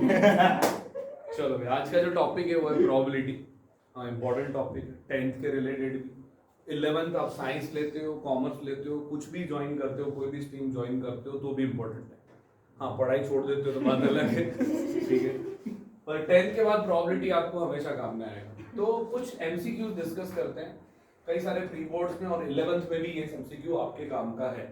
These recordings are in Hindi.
चलो भाई, आज का जो टॉपिक है वो है प्रोबेबिलिटी। हाँ, इम्पोर्टेंट टॉपिक है, 10th के रिलेटेड भी। 11th आप साइंस लेते हो, कॉमर्स लेते हो, कुछ भी ज्वाइन करते हो, कोई भी स्ट्रीम ज्वाइन करते हो तो भी इम्पोर्टेंट है। हाँ, पढ़ाई छोड़ देते हो तो बात अलग है, ठीक है, पर 10th के बाद प्रोबेबिलिटी आपको हमेशा काम में आएगा। तो कुछ एमसीक्यूज डिस्कस करते हैं, कई सारे प्री बोर्ड्स में और 11th में भी ये एमसीक्यू आपके काम का है।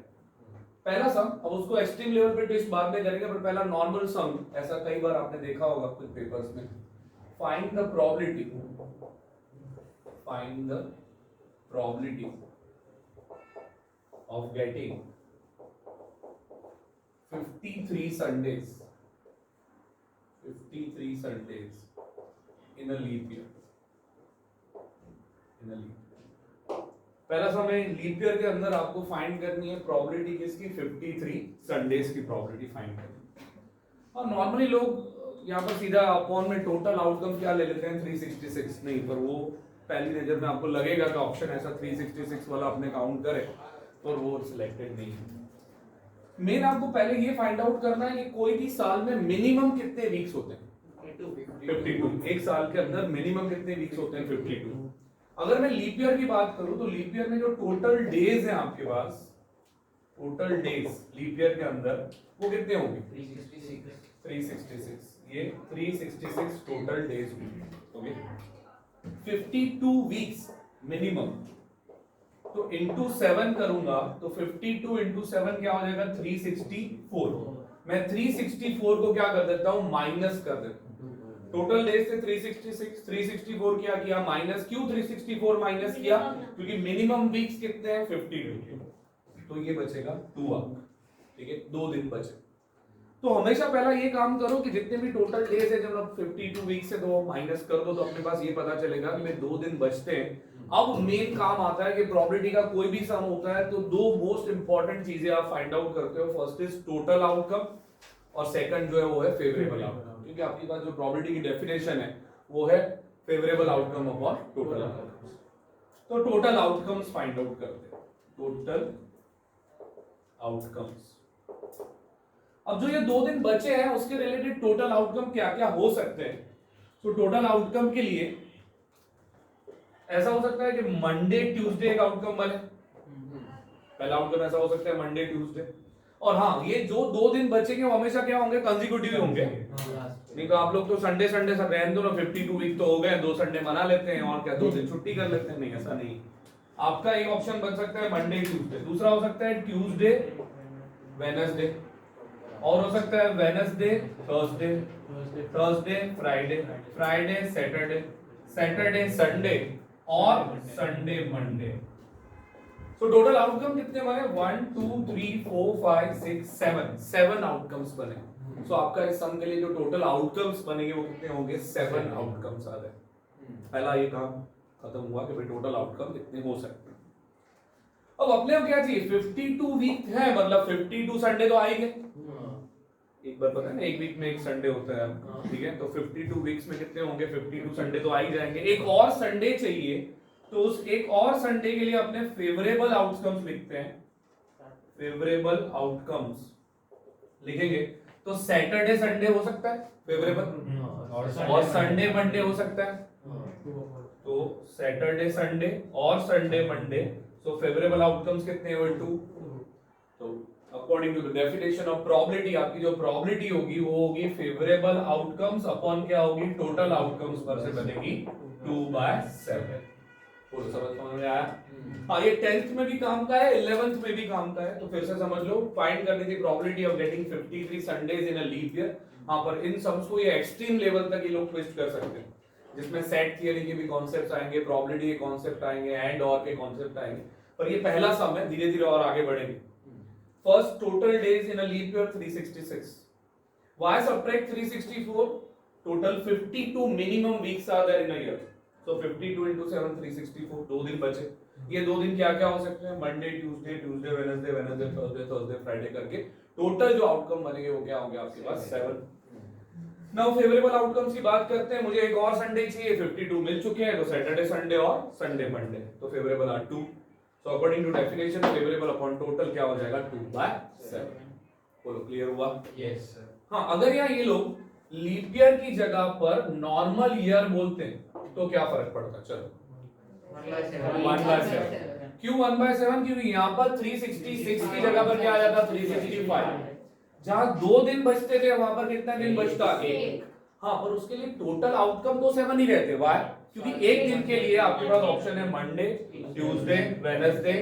पहला सम, अब उसको एक्सट्रीम लेवल पे टेस्ट बाद में करेंगे, पर पहला नॉर्मल सम, ऐसा कई बार आपने देखा होगा कुछ पेपर्स में। Find the probability of getting 53 Sundays in a leap year. पहला सम है, लीप ईयर के अंदर आपको फाइंड करनी है प्रोबेबिलिटी किसकी, 53 संडेज की प्रोबेबिलिटी फाइंड करनी है। और नॉर्मली लोग यहाँ पर सीधा अपॉन में टोटल आउटकम क्या ले लेते हैं, 366 नहीं, पर वो पहली नजर में आपको लगेगा कि ऑप्शन ऐसा 366 वाला अपने काउंट करे, पर वो सिलेक्टेड नहीं है। मेन आपको पहले ये फाइंड आउट करना है कि कोई भी साल में मिनिमम कितने वीक्स होते हैं, 52। एक साल के अंदर मिनिमम कितने वीक्स होते हैं, 52। अगर मैं लीप ईयर की बात करूं तो लीप ईयर में जो टोटल डेज हैं आपके पास, टोटल डेज लीप ईयर के अंदर वो कितने होंगे, 366। ये 366 टोटल डेज होंगे, 52 वीक्स मिनिमम। तो इंटू 7 करूंगा तो 52 इंटू 7 क्या हो जाएगा, 364। मैं 364 को क्या कर देता हूं, माइनस कर देता हूं। टोटल डेज से 366, 364 क्या किया, माइनस। क्यों 364 माइनस किया, क्योंकि मिनिमम वीक्स कितने हैं, 52। तो ये बचेगा 2 अंक, ठीक है, 2 दिन बचे। तो हमेशा पहला ये काम करो कि जितने भी टोटल डेज है, जब आप 52 वीक से 2 माइनस कर दो तो अपने पास ये पता चलेगा कि मैं 2 दिन बचते हैं। अब मेन काम आता है कि प्रोबेबिलिटी का कोई भी सम होता है तो 2 मोस्ट इंपॉर्टेंट चीजें आप फाइंड आउट करते हो। फर्स्ट इज टोटल आउटकम और सेकंड जो है वो है फेवरेबल आउटकम। क्योंकि आपके पास जो प्रोबेबिलिटी की डेफिनेशन है वो है favourable outcome upon total outcomes. तो टोटल आउटकम्स फाइंड आउट करते हैं, टोटल आउटकम्स। अब जो ये 2 दिन बचे हैं उसके रिलेटेड टोटल आउटकम क्या क्या हो सकते हैं। तो टोटल आउटकम के लिए ऐसा हो सकता है कि मंडे ट्यूसडे एक आउटकम बने, पहला आउटकम ऐसा हो सकता है मंडे ट्यूसडे। और हाँ, ये जो 2 दिन बचेंगे वो हमेशा क्या होंगे, कंसेक्यूटिव होंगे। नहीं तो आप लोग तो संडे संडे सब रहने दो ना, 52 वीक तो हो गए, 2 संडे मना लेते हैं और क्या 2 दिन छुट्टी कर लेते हैं, नहीं ऐसा नहीं। आपका एक ऑप्शन बन सकता है मंडे ट्यूसडे, दूसरा हो सकता है ट्यूसडे वेडनेसडे, और हो सकता है Wednesday Thursday, Thursday Friday, Friday Saturday, Saturday Sunday और संडे मंडे। तो टोटल आउटकम कितने बने, 1 2 3 4 5 6 7 आउटकम्स बने। सो आपका इस सम के लिए जो टोटल आउटकम्स बनेंगे वो कितने होंगे, 7 आउटकम्स आ गए। पहला ये काम खत्म हुआ कि भाई टोटल आउटकम कितने हो सकते हैं। अब अपने को क्या चाहिए, 52 वीक है, मतलब 52 संडे तो आएंगे। एक बार पता है ना, एक वीक में एक संडे होता है, ठीक है, तो 52 वीक्स में कितने होंगे, 52 संडे तो आ ही जाएंगे। एक और संडे चाहिए, तो उस एक और संडे के लिए अपने फेवरेबल आउटकम्स लिखते हैं, फेवरेबल आउटकम्स लिखेंगे। तो सैटरडे संडे हो सकता है फेवरेबल, और संडे मंडे हो सकता है। तो सैटरडे संडे और Sunday Monday, so favourable outcomes कितने हुए, 2। तो according to the definition of probability, आपकी जो प्रोबेबिलिटी होगी वो होगी फेवरेबल आउटकम्स अपॉन क्या होगी, टोटल आउटकम्स पर से बनेगी 2/7। पूरा समझ में आया। हाँ, ये 10th में भी काम का है, 11th में भी काम का है। तो फिर से समझ लो, फाइंड करनी थी probability of getting 53 Sundays in a leap year. हाँ, पर इन सम्स को ये एक्सट्रीम लेवल तक ये लोग ट्विस्ट कर सकते हैं, जिसमें सेट थियरी के भी कॉन्सेप्ट्स आएंगे, प्रोबेबिलिटी के कॉन्सेप्ट आएंगे, एंड और के कॉन्सेप्ट आएंगे। पर ये पहला सम है, धीरे धीरे और आगे बढ़ेंगे। First, total days in a leap year 366। Why subtract 364? Total 52 minimum weeks are there in a year. So 52 into 7 364, 2 दिन बचे। ये 2 दिन क्या क्या हो सकते हैं, Monday Tuesday, Tuesday Wednesday, Wednesday Thursday, Thursday Friday करके टोटल जो आउटकम बनेंगे वो क्या होंगे आपके पास, 7। नाउ फेवरेबल आउटकम्स की बात करते हैं। मुझे एक और संडे चाहिए, 52 मिल चुके हैं, तो सैटरडे संडे और संडे मंडे, तो favourable are 2। So according to definition favourable upon total क्या हो जाएगा, 2/7। बोलो, क्लियर हुआ? Yes sir. हाँ, अगर यहाँ ये लोग लीप ईयर की जगह पर नॉर्मल ईयर बोलते हैं तो क्या फर्क पड़ता है? चलो 1/7। क्यों 1/7? क्योंकि यहाँ पर 366 की जगह पर क्या आ जाता? 365। जहां 2 दिन बचते थे वहां पर कितना दिन बचता? 1। हाँ, पर उसके लिए टोटल आउटकम तो 7 ही रहते। वाई? क्योंकि एक दिन के लिए आपके पास ऑप्शन है Monday, Tuesday, Wednesday,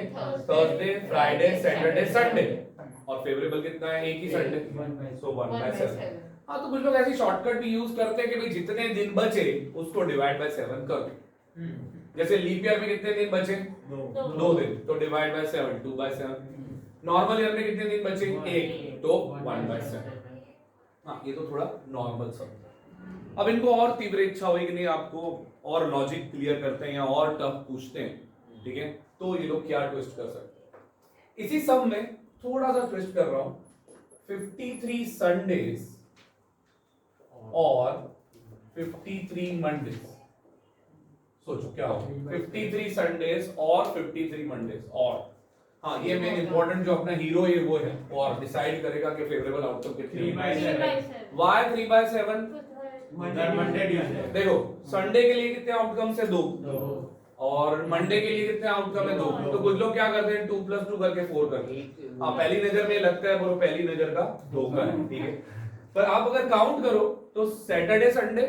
Thursday, Friday, Saturday, Sunday, और फेवरेबल कितना है? एक ही संडे, सो 1/7। हाँ, तो कुछ लोग ऐसी शॉर्टकट भी यूज करते हैं कि भाई जितने दिन बचे उसको डिवाइड बाय 7 कर दो। जैसे लीप ईयर में कितने दिन बचे? 2 दिन, तो डिवाइड बाय 7, 2/7। नॉर्मल ईयर में कितने दिन बचे? 1, तो 1/7। हाँ, ये तो थोड़ा नॉर्मल सब। अब इनको और तीव्र इच्छा हुई कि नहीं आपको और लॉजिक क्लियर करते हैं या और टफ पूछते हैं, ठीक है, तो ये लोग क्या ट्विस्ट कर सकते हैं? इसी सब में थोड़ा सा ट्विस्ट कर रहा हूं, 53 संडेज और 53 मंडेज। सोचो क्या हो, 53 संडेज और 53 मंडेज। और हाँ, ये मेन इंपॉर्टेंट जो अपना हीरो है वो है, और डिसाइड करेगा कि फेवरेबल आउटकम कितनी है। 3/7। 3/7? देखो, संडे के लिए कितने आउटकम है? 2, और मंडे के लिए कितने आउटकम है? 2। तो कुछ लोग क्या करते हैं 2 + 2 करके 4 करते हैं। हाँ, पहली नजर में लगता है, पर पहली नजर का धोखा है, ठीक है। पर आप अगर काउंट करो तो सैटरडे संडे,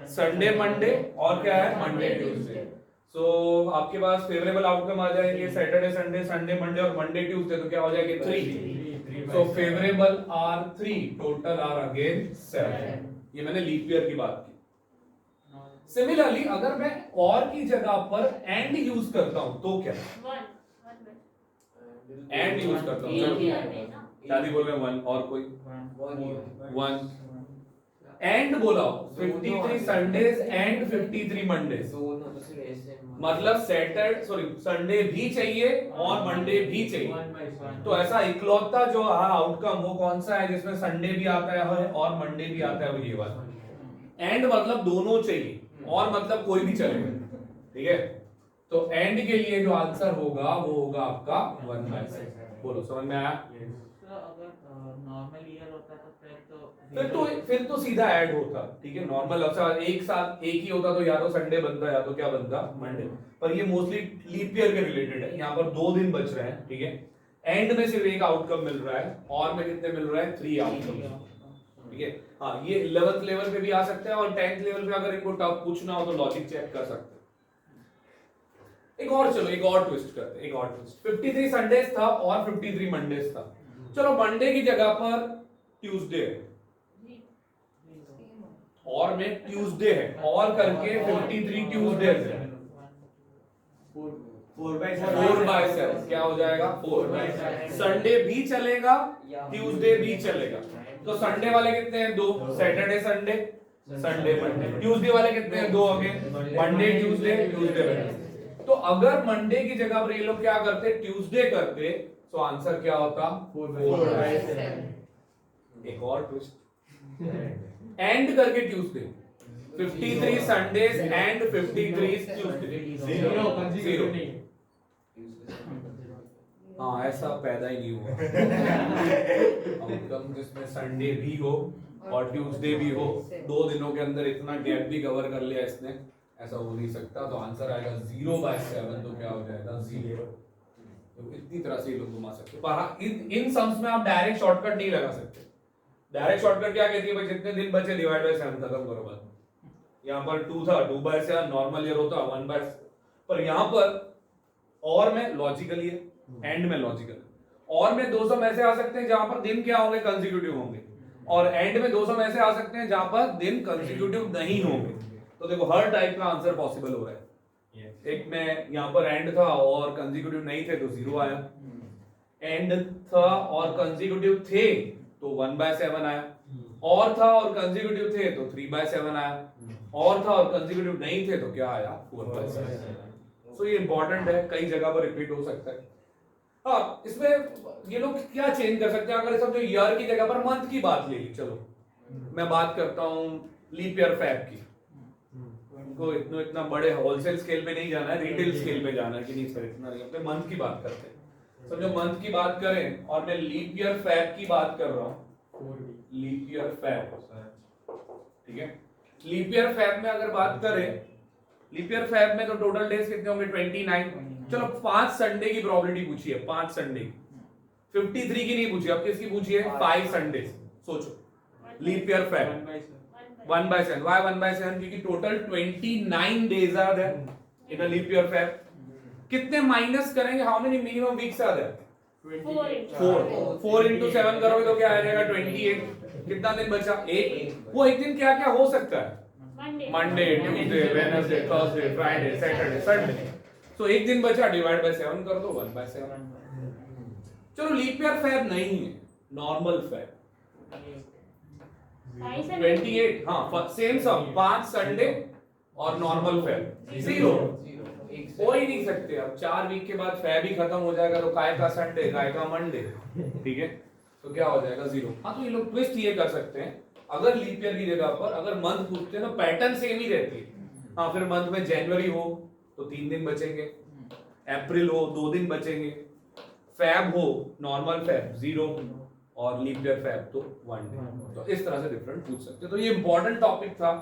संडे मंडे, और क्या है? Monday Tuesday. सो आपके पास फेवरेबल आउटकम आ जाएंगे सैटरडे संडे, संडे मंडे और मंडे ट्यूसडे, तो क्या हो जाएंगे? 3। So favourable are 3, total are again 7। ये मैंने लीप ईयर की बात की। सिमिलरली अगर मैं और की जगह पर एंड यूज करता हूं तो क्या? एंड यूज करता हूं, शादी बोल रहे हैं 1, और कोई 1 एंड बोला, 53 संडेज एंड 53 मंडेज, मतलब संडे भी चाहिए और मंडे भी चाहिए। तो ऐसा इकलौता जो आउटकम वो कौन सा है जिसमें संडे भी आता है और मंडे भी आता है? वो ये वाला। एंड मतलब दोनों चाहिए, और मतलब कोई भी चलेगा, ठीक है। तो एंड के लिए जो आंसर होगा वो होगा आपका 1/7। बोलो, समझ में आया? नॉर्मल ईयर होता तो फिर तो सीधा ऐड होता, ठीक है। नॉर्मल अवसर एक साथ एक ही होता तो या तो संडे बनता या तो क्या बनता? मंडे। पर ये मोस्टली लीप ईयर के रिलेटेड है, यहाँ पर 2 दिन बच रहे हैं, ठीक है। एंड में सिर्फ एक आउटकम मिल रहा है, और में कितने मिल रहा है? 3 आउटकम, ठीक है। हाँ, ये 11th लेवल पे भी आ सकते हैं, और 10th लेवल पे अगर इनको टफ पूछना हो तो लॉजिक चेक कर सकते हैं। एक और ट्विस्ट करते हैं, एक और ट्विस्ट। 53 संडेज था और 53 मंडेज था। चलो मंडे की जगह पर ट्यूसडे है, और में ट्यूसडे है, और करके 53 ट्यूसडे है। 4/7 क्या हो जाएगा? 4/7। संडे भी चलेगा, ट्यूसडे भी चलेगा। तो संडे वाले कितने हैं? 2, Saturday Sunday, Sunday Monday. Tuesday वाले कितने हैं? 2 again, Monday Tuesday, Tuesday Wednesday. तो अगर मंडे की जगह पर ये लोग क्या करते? ट्यूसडे करते, तो आंसर क्या होता? 4/7। एक और ट्विस्ट, एंड करके ट्यूसडे, 53 संडेज एंड 53 ट्यूसडे, 0। हाँ, ऐसा पैदा ही नहीं हुआ आउटकम जिसमें संडे भी हो और ट्यूसडे भी हो, 2 दिनों के अंदर इतना गैप भी कवर कर लिया इसने, ऐसा हो नहीं सकता। तो आंसर आएगा 0/7। तो क्या हो जाएगा? 0। तो इतनी तरह से ये लोग घुमा सकते हैं। पर इन सम्स में आप डायरेक्ट शॉर्टकट नहीं लगा सकते। डायरेक्ट शॉर्टकट क्या कहती है? भाई जितने दिन बचे डिवाइड बाय 7 खत्म करो बात। यहाँ पर 2 था, 2/7, नॉर्मल ईयर होता 1/7। पर यहाँ पर और में लॉजिकली है, एंड में लॉजिकल। और में 200 में से आ सकते हैं जहां पर दिन क्या होंगे? कंसेक्यूटिव होंगे, और एंड में 200 में से आ सकते हैं जहां पर दिन कंसेक्यूटिव नहीं होंगे। तो देखो हर टाइप का आंसर पॉसिबल हो रहा है। एक में यहाँ पर एंड था और कंसेक्यूटिव नहीं थे तो 0 आया, एंड था और कंसेक्यूटिव थे तो 1/7 आया, और था और कंसेक्यूटिव थे तो 3/7 आया, और था और कंसेक्यूटिव नहीं थे तो क्या आया? 4/7। सो ये इंपॉर्टेंट है, कई जगह पर रिपीट हो सकता है। हाँ, इसमें ये लोग क्या चेंज कर सकते हैं? अगर समझो ईयर की जगह पर मंथ की बात ले ली, चलो मैं बात करता हूँ लीप ईयर फैब की। इनको इतना बड़े होलसेल स्केल पे नहीं जाना है, रिटेल स्केल पे जाना है कि नहीं सर, इतना नहीं। अपने मंथ की बात करते हैं। समझो मंथ की बात करें और मैं लीप ईयर फैब की बात कर रहा हूँ, लीप ईयर फैब, ठीक है। लीप ईयर फैब में अगर बात करें, लीप ईयर फैब में तो टोटल डेज कितने होंगे 29। चलो 5 संडे की प्रोबेबिलिटी पूछी है, 5 संडे की, 53 की नहीं पूछी, अब किसकी पूछी है 5 संडे। सोचो लीप ईयर फैब 1/7, why 1/7? क्योंकि total 29 days are there in a leap year Feb. कितने माइनस करेंगे, how many minimum weeks are there? 4 into 7 करोगे तो क्या आ जाएगा 28। कितना दिन बचा? एक। वो एक दिन क्या क्या हो सकता है? Monday, Tuesday, Wednesday, Thursday, Friday, Saturday, Sunday. तो एक दिन बचा, डिवाइड बाय 7 कर दो, 1/7। चलो लीप ईयर फैब नहीं है, नॉर्मल फैब 28। हाँ सेम सम, 5 संडे और नॉर्मल फैब 0 हो ही नहीं सकते। अब 4 वीक के बाद फैब ही खत्म हो जाएगा तो काय का संडे, काय का मंडे, ठीक है, तो क्या हो जाएगा 0। हाँ तो ये लोग ट्विस्ट ये कर सकते हैं, अगर लीप ईयर की जगह पर अगर मंथ पूछते हैं तो पैटर्न सेम ही रहती है। हाँ फिर मंथ में जनवरी हो तो 3 दिन बचेंगे, अप्रैल हो 2 दिन बचेंगे, फैब हो नॉर्मल फैब 0 और लीप ईयर फैब तो 1 डे। तो इस तरह से डिफरेंट पूछ सकते हैं। तो ये इंपॉर्टेंट टॉपिक था,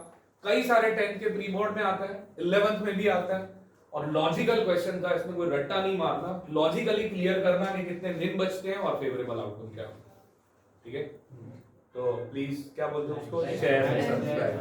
कई सारे 10th के प्री बोर्ड में आता है, 11th में भी आता है, और लॉजिकल क्वेश्चन था, इसमें कोई रट्टा नहीं मारना, लॉजिकली क्लियर करना कि कितने दिन बचते हैं और फेवरेबल आउटकम क्या होगा, ठीक है। तो प्लीज क्या बोलते हैं उसको, शेयर एंड सब्सक्राइब।